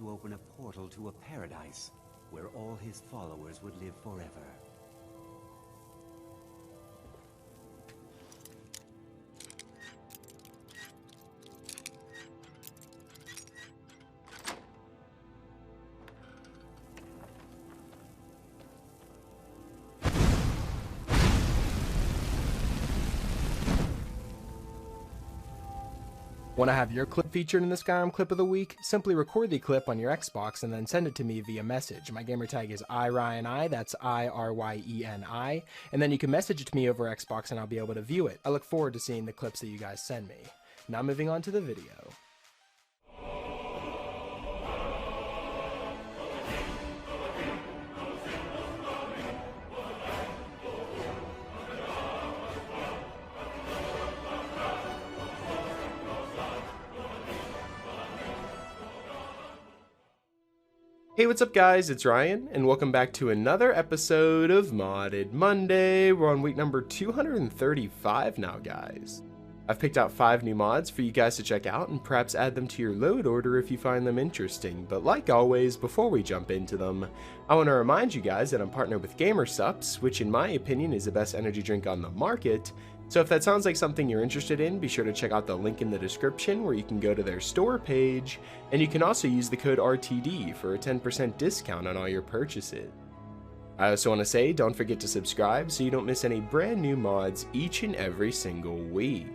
to open a portal to a paradise where all his followers would live forever. Want to have your clip featured in the Skyrim Clip of the Week? Simply record the clip on your Xbox and then send it to me via message. My gamertag is iRyeni, that's IRYENI, and then you can message it to me over Xbox and I'll be able to view it. I look forward to seeing the clips that you guys send me. Now moving on to the video. Hey, what's up guys, it's Ryan, and welcome back to another episode of Modded Monday. We're on week number 235 now, guys. I've picked out 5 new mods for you guys to check out and perhaps add them to your load order if you find them interesting. But like always, before we jump into them, I want to remind you guys that I'm partnered with GamerSupps, which in my opinion is the best energy drink on the market. So if that sounds like something you're interested in, be sure to check out the link in the description where you can go to their store page, and you can also use the code RTD for a 10% discount on all your purchases. I also want to say, don't forget to subscribe so you don't miss any brand new mods each and every single week.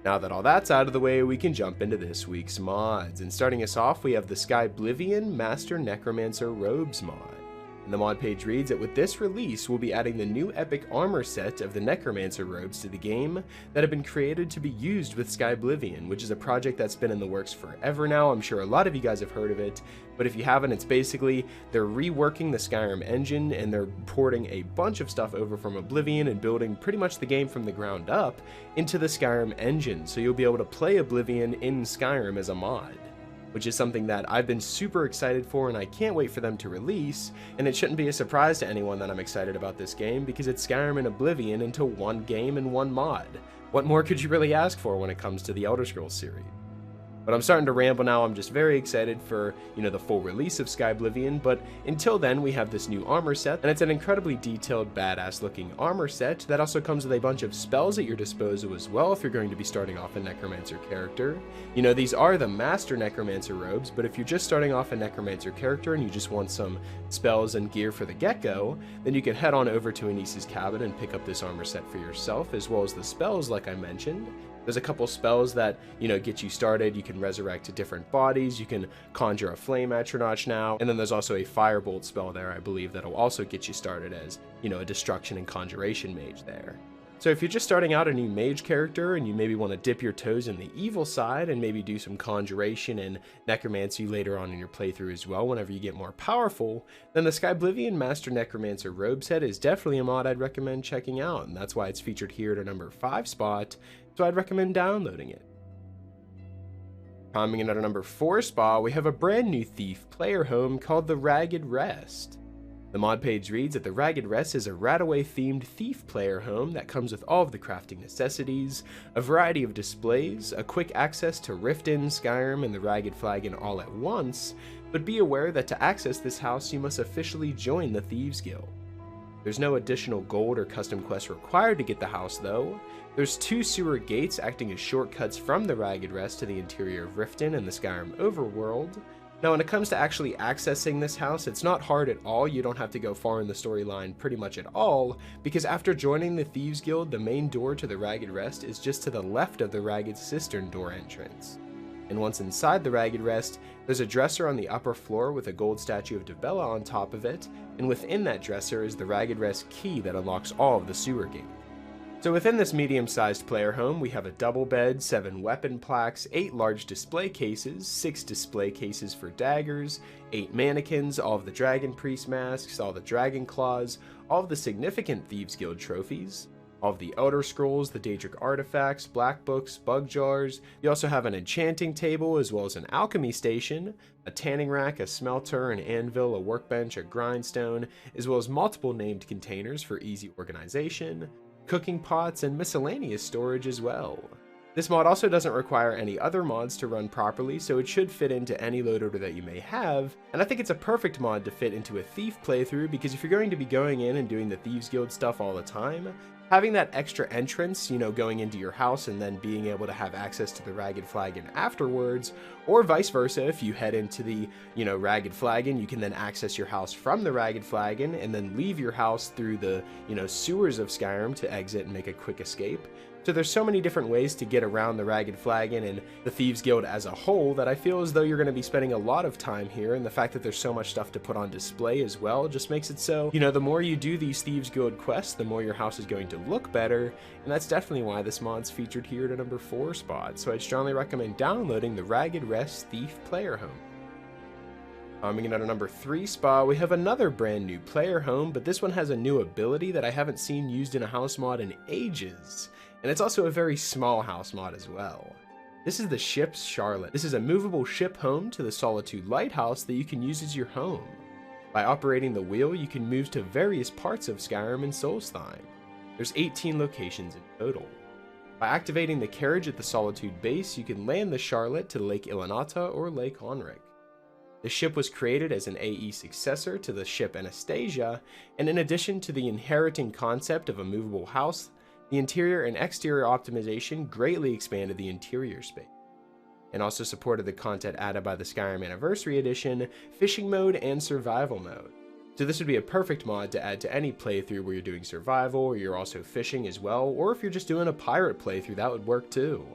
Now that all that's out of the way, we can jump into this week's mods, and starting us off we have the Skyblivion Master Necromancer Robes mod. And the mod page reads that with this release, we'll be adding the new epic armor set of the Necromancer robes to the game that have been created to be used with Skyblivion, which is a project that's been in the works forever now. I'm sure a lot of you guys have heard of it, but if you haven't, it's basically they're reworking the Skyrim engine and they're porting a bunch of stuff over from Oblivion and building pretty much the game from the ground up into the Skyrim engine, so you'll be able to play Oblivion in Skyrim as a mod, which is something that I've been super excited for and I can't wait for them to release, and it shouldn't be a surprise to anyone that I'm excited about this game because it's Skyrim and Oblivion into one game and one mod. What more could you really ask for when it comes to the Elder Scrolls series? But I'm starting to ramble now. I'm just very excited for, the full release of Skyblivion, but until then we have this new armor set, and it's an incredibly detailed, badass looking armor set that also comes with a bunch of spells at your disposal as well if you're going to be starting off a Necromancer character. These are the Master Necromancer robes, but if you're just starting off a Necromancer character and you just want some spells and gear for the get-go, then you can head on over to Anise's cabin and pick up this armor set for yourself, as well as the spells like I mentioned. There's a couple spells that, get you started. You can resurrect different bodies, you can conjure a flame atronach now, and then there's also a firebolt spell there, I believe, that'll also get you started as, a destruction and conjuration mage there. So if you're just starting out a new mage character and you maybe want to dip your toes in the evil side and maybe do some conjuration and necromancy later on in your playthrough as well whenever you get more powerful, then the Skyblivion Master Necromancer robe set is definitely a mod I'd recommend checking out, and that's why it's featured here at a number 5 spot, so I'd recommend downloading it. Coming in at a number 4 spot, we have a brand new Thief player home called the Ragged Rest. The mod page reads that the Ragged Rest is a Radaway themed Thief player home that comes with all of the crafting necessities, a variety of displays, a quick access to Riften, Skyrim, and the Ragged Flagon all at once, but be aware that to access this house you must officially join the Thieves Guild. There's no additional gold or custom quests required to get the house though. There's 2 sewer gates acting as shortcuts from the Ragged Rest to the interior of Riften and the Skyrim overworld. Now when it comes to actually accessing this house, it's not hard at all. You don't have to go far in the storyline pretty much at all, because after joining the Thieves Guild, the main door to the Ragged Rest is just to the left of the Ragged Cistern door entrance. And once inside the Ragged Rest, there's a dresser on the upper floor with a gold statue of Dibella on top of it, and within that dresser is the Ragged Rest key that unlocks all of the sewer gates. So within this medium-sized player home, we have a double bed, 7 weapon plaques, 8 large display cases, 6 display cases for daggers, 8 mannequins, all of the Dragon Priest masks, all the Dragon Claws, all of the significant Thieves Guild trophies, all of the Elder Scrolls, the Daedric artifacts, black books, bug jars. You also have an enchanting table as well as an alchemy station, a tanning rack, a smelter, an anvil, a workbench, a grindstone, as well as multiple named containers for easy organization, cooking pots, and miscellaneous storage as well. This mod also doesn't require any other mods to run properly, so it should fit into any load order that you may have, and I think it's a perfect mod to fit into a Thief playthrough, because if you're going to be going in and doing the Thieves Guild stuff all the time, having that extra entrance, going into your house and then being able to have access to the Ragged Flagon afterwards, or vice versa, if you head into the, Ragged Flagon, you can then access your house from the Ragged Flagon and then leave your house through the, sewers of Skyrim to exit and make a quick escape. So there's so many different ways to get around the Ragged Flagon and the Thieves Guild as a whole that I feel as though you're going to be spending a lot of time here, and the fact that there's so much stuff to put on display as well just makes it so, the more you do these Thieves Guild quests, the more your house is going to look better, and that's definitely why this mod's featured here at a number 4 spot, so I'd strongly recommend downloading the Ragged Rest Thief Player Home. Coming in at a number 3 spot, we have another brand new player home, but this one has a new ability that I haven't seen used in a house mod in ages. And it's also a very small house mod as well. This is the ShipCharlotte. This is a movable ship home to the Solitude Lighthouse that you can use as your home. By operating the wheel, you can move to various parts of Skyrim and Solstheim. There's 18 locations in total. By activating the carriage at the Solitude base, you can land the Charlotte to Lake Ilanata or Lake Onric. The ship was created as an AE successor to the ship Anastasia, and in addition to the inheriting concept of a movable house, the interior and exterior optimization greatly expanded the interior space, and also supported the content added by the Skyrim Anniversary Edition, fishing mode, and survival mode. So this would be a perfect mod to add to any playthrough where you're doing survival, or you're also fishing as well, or if you're just doing a pirate playthrough, that would work too.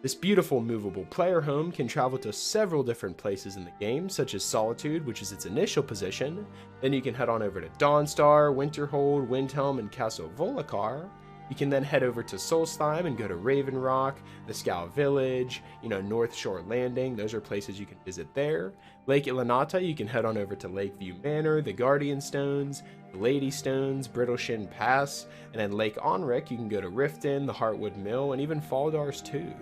This beautiful movable player home can travel to several different places in the game, such as Solitude, which is its initial position. Then you can head on over to Dawnstar, Winterhold, Windhelm, and Castle Volokar. You can then head over to Solstheim and go to Raven Rock, the Scow Village, North Shore Landing. Those are places you can visit there. Lake Ilanata, you can head on over to Lakeview Manor, the Guardian Stones, the Lady Stones, Brittleshin Pass, and then Lake Onric, you can go to Riften, the Heartwood Mill, and even Faldar's Tooth.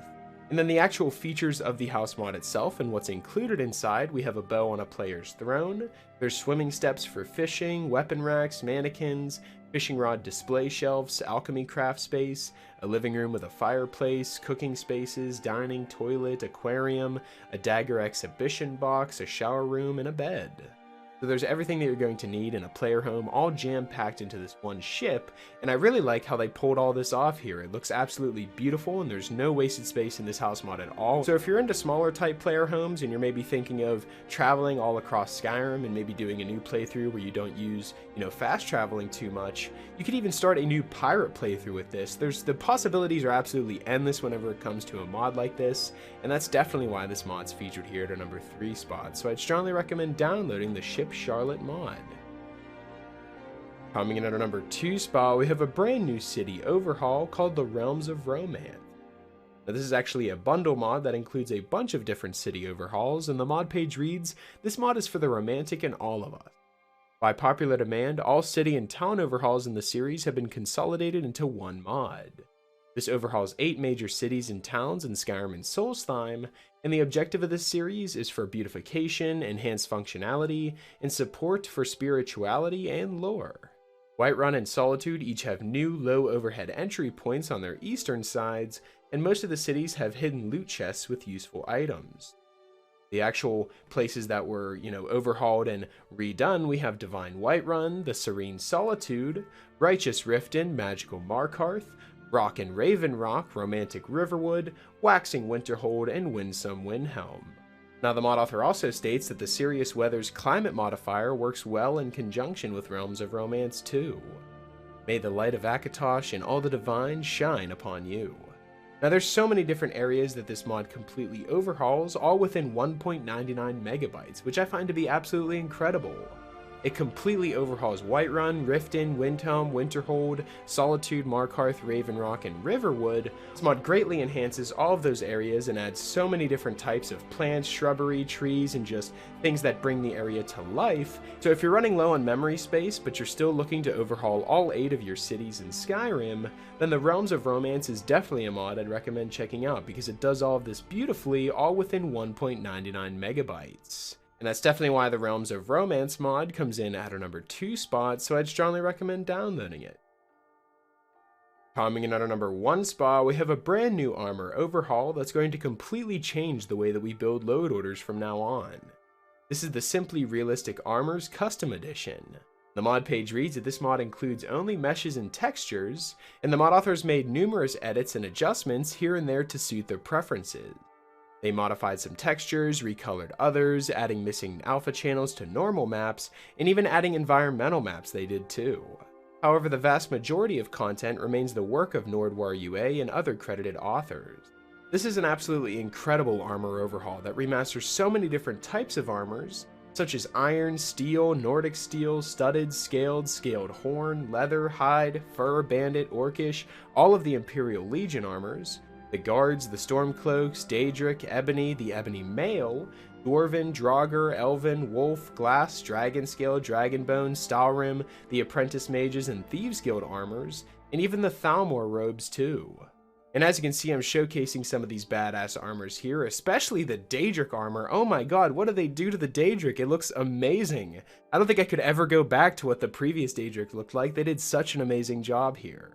And then the actual features of the house mod itself and what's included inside, we have a bow on a player's throne, there's swimming steps for fishing, weapon racks, mannequins, fishing rod display shelves, alchemy craft space, a living room with a fireplace, cooking spaces, dining, toilet, aquarium, a dagger exhibition box, a shower room, and a bed. So there's everything that you're going to need in a player home, all jam-packed into this one ship, and I really like how they pulled all this off here. It looks absolutely beautiful, and there's no wasted space in this house mod at all. So if you're into smaller type player homes, and you're maybe thinking of traveling all across Skyrim, and maybe doing a new playthrough where you don't use, fast traveling too much, you could even start a new pirate playthrough with this. The possibilities are absolutely endless whenever it comes to a mod like this, and that's definitely why this mod's featured here at a number 3 spot. So I'd strongly recommend downloading the ShipCharlotte mod. Coming in at our number 2 spot, we have a brand new city overhaul called the Realms of Romance. Now this is actually a bundle mod that includes a bunch of different city overhauls, and the mod page reads, "This mod is for the romantic in all of us." By popular demand, all city and town overhauls in the series have been consolidated into one mod. This overhauls 8 major cities and towns in Skyrim and Solstheim, and the objective of this series is for beautification, enhanced functionality, and support for spirituality and lore. Whiterun and Solitude each have new low overhead entry points on their eastern sides, and most of the cities have hidden loot chests with useful items. The actual places that were, overhauled and redone, we have Divine Whiterun, the Serene Solitude, Righteous Riften, Magical Markarth, Rock and Raven Rock, Romantic Riverwood, Waxing Winterhold, and Winsome Windhelm. Now the mod author also states that the Serious Weather's climate modifier works well in conjunction with Realms of Romance too. May the light of Akatosh and all the divine shine upon you. Now there's so many different areas that this mod completely overhauls, all within 1.99 megabytes, which I find to be absolutely incredible. It completely overhauls Whiterun, Riften, Windhelm, Winterhold, Solitude, Markarth, Raven Rock, and Riverwood. This mod greatly enhances all of those areas and adds so many different types of plants, shrubbery, trees, and just things that bring the area to life. So if you're running low on memory space, but you're still looking to overhaul all 8 of your cities in Skyrim, then the Realms of Romance is definitely a mod I'd recommend checking out because it does all of this beautifully, all within 1.99 megabytes. And that's definitely why the Realms of Romance mod comes in at our number 2 spot, so I'd strongly recommend downloading it. Coming in at our number 1 spot, we have a brand new armor overhaul that's going to completely change the way that we build load orders from now on. This is the Simply Realistic Armors Custom Edition. The mod page reads that this mod includes only meshes and textures, and the mod authors made numerous edits and adjustments here and there to suit their preferences. They modified some textures, recolored others, adding missing alpha channels to normal maps, and even adding environmental maps they did too. However, the vast majority of content remains the work of NordwarUA and other credited authors. This is an absolutely incredible armor overhaul that remasters so many different types of armors, such as iron, steel, Nordic steel, studded, scaled horn, leather, hide, fur, bandit, orcish, all of the Imperial Legion armors, the guards, the Stormcloaks, Daedric, Ebony, the Ebony Mail, Dwarven, Draugr, Elven, Wolf, Glass, Dragonscale, Dragonbone, Stalrim, the Apprentice Mages and Thieves Guild armors, and even the Thalmor robes too. And as you can see, I'm showcasing some of these badass armors here, especially the Daedric armor. Oh my god, what did they do to the Daedric? It looks amazing. I don't think I could ever go back to what the previous Daedric looked like. They did such an amazing job here.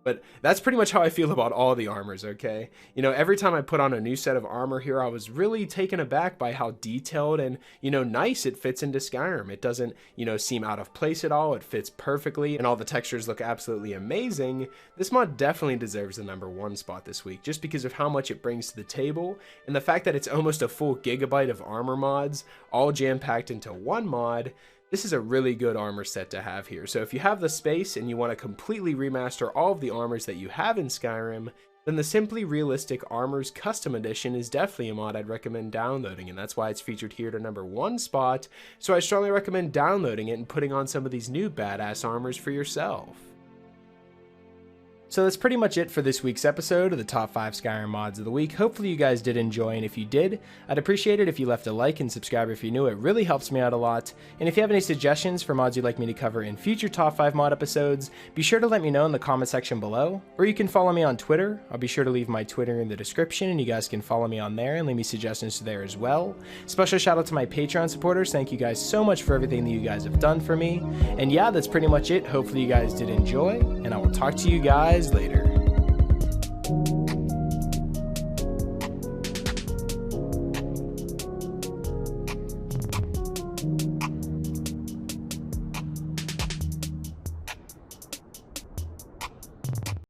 But that's pretty much how I feel about all the armors, okay? You know, every time I put on a new set of armor here, I was really taken aback by how detailed and, you know, nice it fits into Skyrim. It doesn't, you know, seem out of place at all. It fits perfectly, and all the textures look absolutely amazing. This mod definitely deserves the number 1 spot this week, just because of how much it brings to the table, and the fact that it's almost a full gigabyte of armor mods, all jam-packed into one mod. This is a really good armor set to have here, so if you have the space and you want to completely remaster all of the armors that you have in Skyrim, then the Simply Realistic Armors Custom Edition is definitely a mod I'd recommend downloading, and that's why it's featured here to number 1 spot, so I strongly recommend downloading it and putting on some of these new badass armors for yourself. So that's pretty much it for this week's episode of the top 5 Skyrim mods of the week. Hopefully you guys did enjoy, and if you did, I'd appreciate it if you left a like and subscribe if you're new. It really helps me out a lot. And if you have any suggestions for mods you'd like me to cover in future top 5 mod episodes, be sure to let me know in the comment section below, or you can follow me on Twitter. I'll be sure to leave my Twitter in the description, and you guys can follow me on there and leave me suggestions there as well. Special shout out to my Patreon supporters. Thank you guys so much for everything that you guys have done for me. And yeah, that's pretty much it. Hopefully you guys did enjoy, and I will talk to you guys later.